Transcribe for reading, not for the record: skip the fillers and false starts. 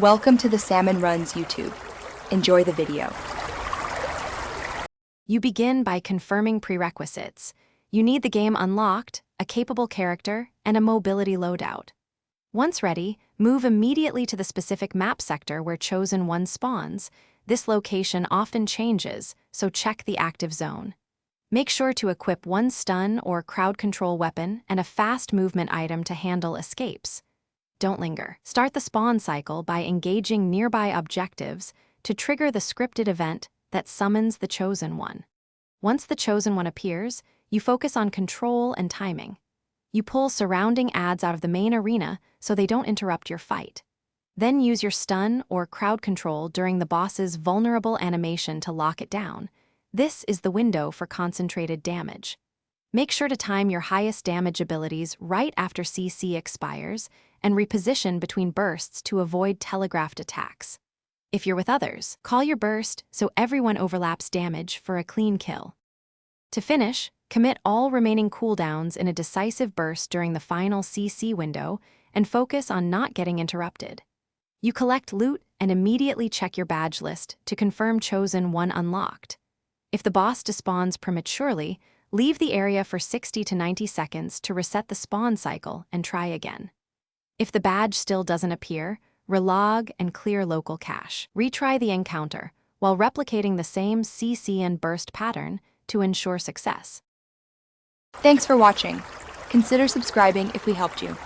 Welcome to the Salmon Runs YouTube. Enjoy the video. You begin by confirming prerequisites. You need the game unlocked, a capable character, and a mobility loadout. Once ready, move immediately to the specific map sector where Chosen One spawns. This location often changes, so check the active zone. Make sure to equip one stun or crowd control weapon and a fast movement item to handle escapes. Don't linger. Start the spawn cycle by engaging nearby objectives to trigger the scripted event that summons the Chosen One. Once the Chosen One appears, you focus on control and timing. You pull surrounding ads out of the main arena so they don't interrupt your fight. Then use your stun or crowd control during the boss's vulnerable animation to lock it down. This is the window for concentrated damage. Make sure to time your highest damage abilities right after CC expires and reposition between bursts to avoid telegraphed attacks. If you're with others, call your burst so everyone overlaps damage for a clean kill. To finish, commit all remaining cooldowns in a decisive burst during the final CC window and focus on not getting interrupted. You collect loot and immediately check your badge list to confirm Chosen One unlocked. If the boss despawns prematurely, leave the area for 60 to 90 seconds to reset the spawn cycle and try again. If the badge still doesn't appear, relog and clear local cache. Retry the encounter while replicating the same CC and burst pattern to ensure success. Thanks for watching. Consider subscribing if we helped you.